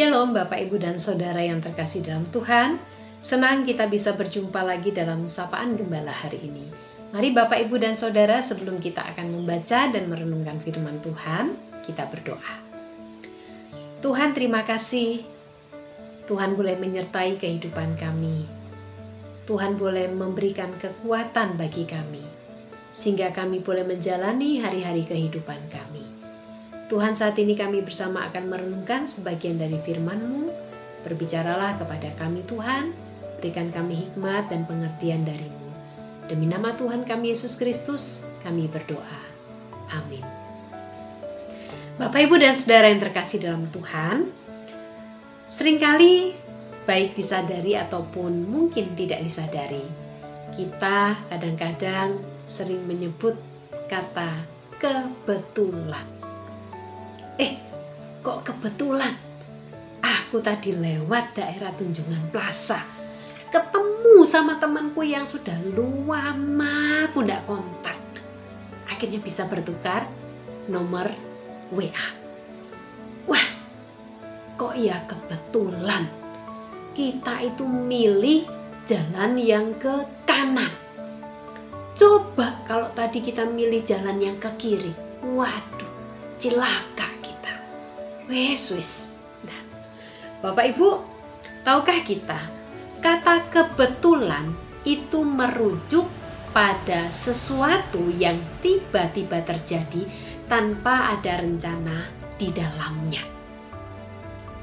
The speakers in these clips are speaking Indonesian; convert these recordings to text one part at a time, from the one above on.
Shalom Bapak Ibu dan Saudara yang terkasih dalam Tuhan. Senang kita bisa berjumpa lagi dalam Sapaan Gembala hari ini. Mari Bapak Ibu dan Saudara, sebelum kita akan membaca dan merenungkan firman Tuhan, kita berdoa. Tuhan, terima kasih. Tuhan boleh menyertai kehidupan kami. Tuhan boleh memberikan kekuatan bagi kami, sehingga kami boleh menjalani hari-hari kehidupan kami. Tuhan, saat ini kami bersama akan merenungkan sebagian dari firman-Mu. Berbicaralah kepada kami Tuhan, berikan kami hikmat dan pengertian dari-Mu. Demi nama Tuhan kami Yesus Kristus, kami berdoa. Amin. Bapak, Ibu, dan Saudara yang terkasih dalam Tuhan, seringkali baik disadari ataupun mungkin tidak disadari, kita kadang-kadang sering menyebut kata kebetulan. Kok kebetulan aku tadi lewat daerah Tunjungan Plaza, ketemu sama temanku yang sudah lama aku tidak kontak. Akhirnya bisa bertukar nomor WA. Wah, kok ya kebetulan kita itu milih jalan yang ke kanan. Coba kalau tadi kita milih jalan yang ke kiri, waduh, cilaka kita. Wes. Nah, Bapak Ibu, tahukah kita kata kebetulan itu merujuk pada sesuatu yang tiba-tiba terjadi tanpa ada rencana di dalamnya.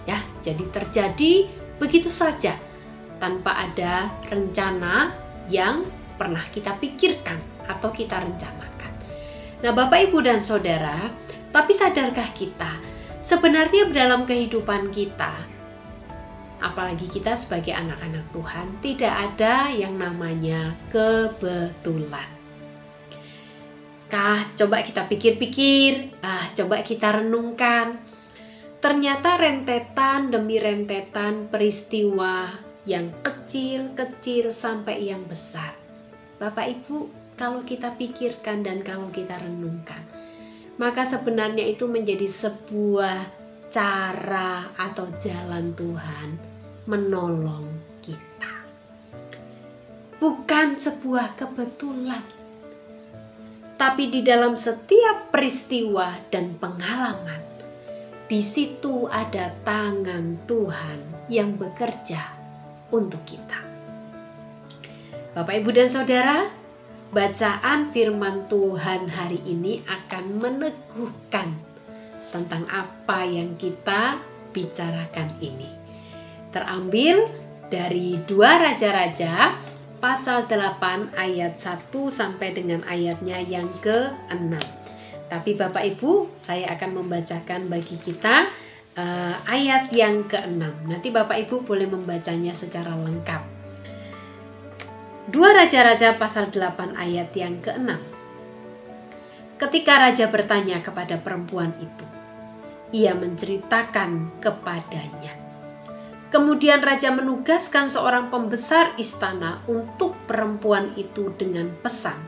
Ya, jadi terjadi begitu saja tanpa ada rencana yang pernah kita pikirkan atau kita rencanakan. Nah, Bapak Ibu dan Saudara, tapi sadarkah kita sebenarnya dalam kehidupan kita, apalagi kita sebagai anak-anak Tuhan, tidak ada yang namanya kebetulan. Coba kita pikir-pikir, coba kita renungkan. Ternyata rentetan demi rentetan peristiwa yang kecil-kecil sampai yang besar. Bapak Ibu, kalau kita pikirkan dan kalau kita renungkan, maka sebenarnya itu menjadi sebuah cara atau jalan Tuhan menolong kita. Bukan sebuah kebetulan, tapi di dalam setiap peristiwa dan pengalaman, di situ ada tangan Tuhan yang bekerja untuk kita. Bapak, Ibu, dan Saudara, bacaan firman Tuhan hari ini akan meneguhkan tentang apa yang kita bicarakan ini. Terambil dari 2 Raja-Raja pasal 8 ayat 1 sampai dengan ayatnya yang ke-6. Tapi Bapak Ibu, saya akan membacakan bagi kita ayat yang ke-6. Nanti Bapak Ibu boleh membacanya secara lengkap. 2 Raja-Raja pasal 8 ayat yang ke-6. Ketika raja bertanya kepada perempuan itu, ia menceritakan kepadanya. Kemudian raja menugaskan seorang pembesar istana untuk perempuan itu dengan pesan,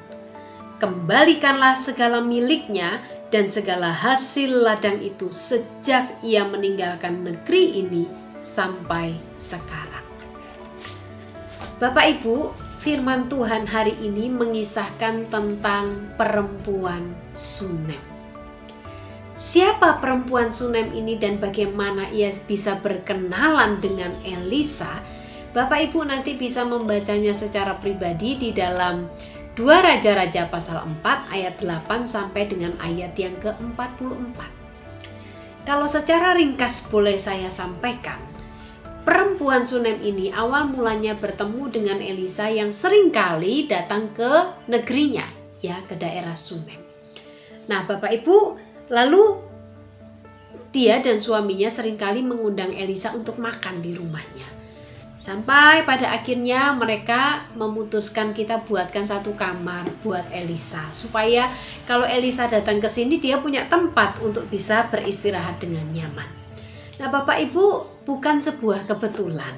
kembalikanlah segala miliknya dan segala hasil ladang itu sejak ia meninggalkan negeri ini sampai sekarang. Bapak Ibu, firman Tuhan hari ini mengisahkan tentang perempuan Sunem. Siapa perempuan Sunem ini dan bagaimana ia bisa berkenalan dengan Elisa? Bapak Ibu nanti bisa membacanya secara pribadi di dalam 2 Raja-Raja pasal 4 ayat 8 sampai dengan ayat yang ke-44. Kalau secara ringkas boleh saya sampaikan, perempuan Sunem ini awal mulanya bertemu dengan Elisa yang seringkali datang ke negerinya, ya, ke daerah Sunem. Nah, Bapak Ibu, lalu dia dan suaminya seringkali mengundang Elisa untuk makan di rumahnya. Sampai pada akhirnya mereka memutuskan kita buatkan satu kamar buat Elisa, supaya kalau Elisa datang ke sini dia punya tempat untuk bisa beristirahat dengan nyaman. Nah, Bapak Ibu, bukan sebuah kebetulan.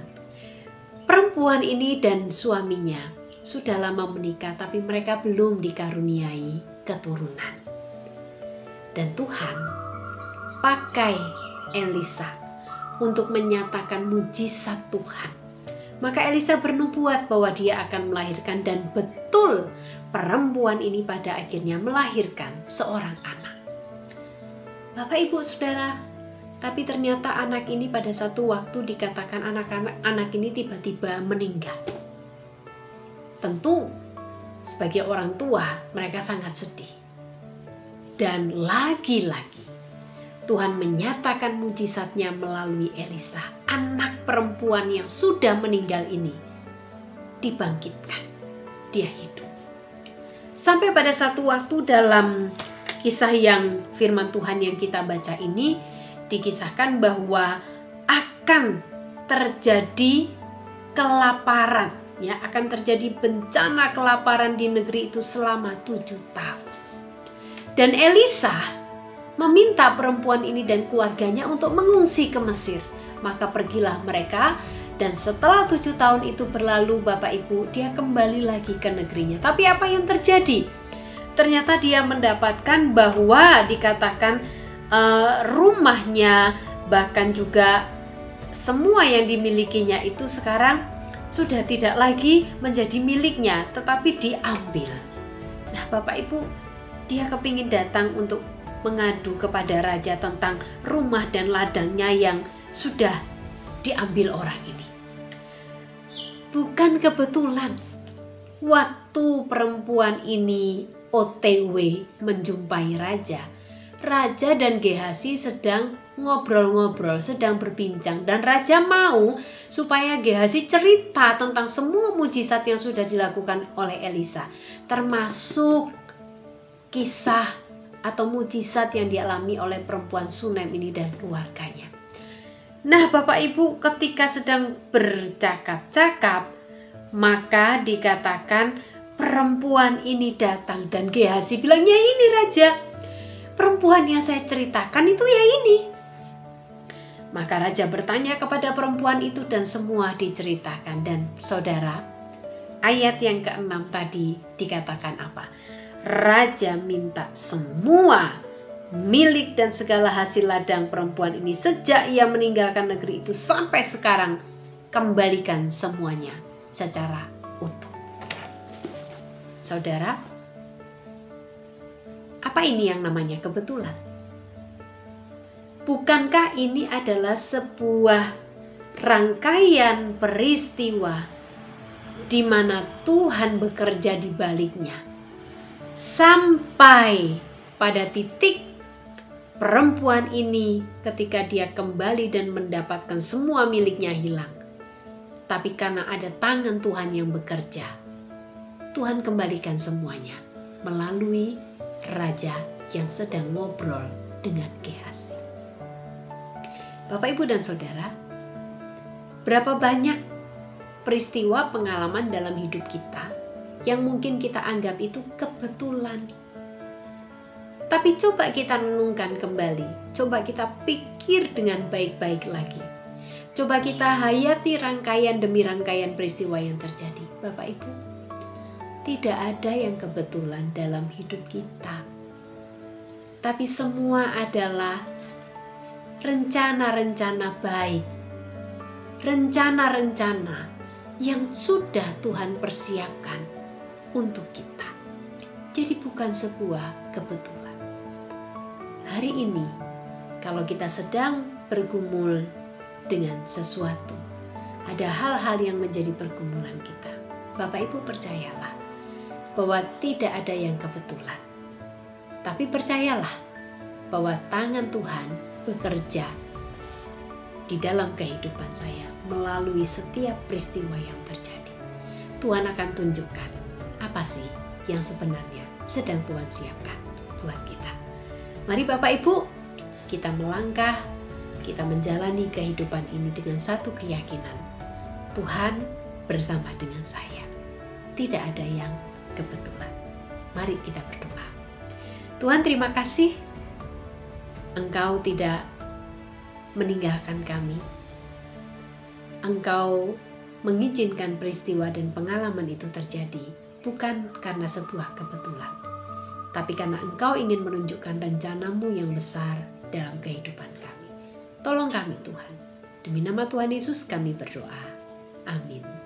Perempuan ini dan suaminya sudah lama menikah, tapi mereka belum dikaruniai keturunan. Dan Tuhan pakai Elisa untuk menyatakan mujizat Tuhan. Maka Elisa bernubuat bahwa dia akan melahirkan, dan betul perempuan ini pada akhirnya melahirkan seorang anak. Bapak, Ibu, Saudara, tapi ternyata anak ini pada satu waktu dikatakan anak ini tiba-tiba meninggal. Tentu sebagai orang tua mereka sangat sedih. Dan lagi-lagi Tuhan menyatakan mujizatnya melalui Elisa. Anak perempuan yang sudah meninggal ini dibangkitkan. Dia hidup. Sampai pada satu waktu dalam kisah yang firman Tuhan yang kita baca ini, dikisahkan bahwa akan terjadi kelaparan. Ya, akan terjadi bencana kelaparan di negeri itu selama 7 tahun. Dan Elisa meminta perempuan ini dan keluarganya untuk mengungsi ke Mesir. Maka pergilah mereka, dan setelah 7 tahun itu berlalu, Bapak Ibu, dia kembali lagi ke negerinya. Tapi apa yang terjadi? Ternyata dia mendapatkan bahwa dikatakan rumahnya, bahkan juga semua yang dimilikinya itu sekarang sudah tidak lagi menjadi miliknya, tetapi diambil. Nah, Bapak Ibu, dia kepingin datang untuk mengadu kepada raja tentang rumah dan ladangnya yang sudah diambil orang ini. Bukan kebetulan waktu perempuan ini OTW menjumpai raja. Raja dan Gehazi sedang ngobrol-ngobrol, sedang berbincang, dan raja mau supaya Gehazi cerita tentang semua mujizat yang sudah dilakukan oleh Elisa, termasuk kisah atau mujizat yang dialami oleh perempuan Sunem ini dan keluarganya. Nah, Bapak Ibu, ketika sedang bercakap-cakap, maka dikatakan perempuan ini datang, dan Gehazi bilangnya, ini raja, perempuan yang saya ceritakan itu ya ini. Maka raja bertanya kepada perempuan itu dan semua diceritakan. Dan saudara, ayat yang ke-6 tadi dikatakan apa? Raja minta semua milik dan segala hasil ladang perempuan ini sejak ia meninggalkan negeri itu sampai sekarang, kembalikan semuanya secara utuh. Saudara, apa ini yang namanya kebetulan? Bukankah ini adalah sebuah rangkaian peristiwa di mana Tuhan bekerja di baliknya, sampai pada titik perempuan ini ketika dia kembali dan mendapatkan semua miliknya hilang. Tapi karena ada tangan Tuhan yang bekerja, Tuhan kembalikan semuanya melalui raja yang sedang ngobrol dengan Gehazi. Bapak, Ibu, dan Saudara, berapa banyak peristiwa pengalaman dalam hidup kita yang mungkin kita anggap itu kebetulan. Tapi coba kita renungkan kembali, coba kita pikir dengan baik-baik lagi. Coba kita hayati rangkaian demi rangkaian peristiwa yang terjadi. Bapak, Ibu, tidak ada yang kebetulan dalam hidup kita. Tapi semua adalah rencana-rencana baik. Rencana-rencana yang sudah Tuhan persiapkan untuk kita. Jadi bukan sebuah kebetulan. Hari ini, kalau kita sedang bergumul dengan sesuatu, ada hal-hal yang menjadi pergumulan kita. Bapak, Ibu, percayalah bahwa tidak ada yang kebetulan. Tapi percayalah bahwa tangan Tuhan bekerja di dalam kehidupan saya melalui setiap peristiwa yang terjadi. Tuhan akan tunjukkan apa sih yang sebenarnya sedang Tuhan siapkan buat kita. Mari Bapak Ibu, kita melangkah, kita menjalani kehidupan ini dengan satu keyakinan. Tuhan bersama dengan saya. Tidak ada yang kebetulan. Mari kita berdoa. Tuhan, terima kasih Engkau tidak meninggalkan kami. Engkau mengizinkan peristiwa dan pengalaman itu terjadi bukan karena sebuah kebetulan, tapi karena Engkau ingin menunjukkan rencana-Mu yang besar dalam kehidupan kami. Tolong kami Tuhan, Demi nama Tuhan Yesus kami berdoa. Amin.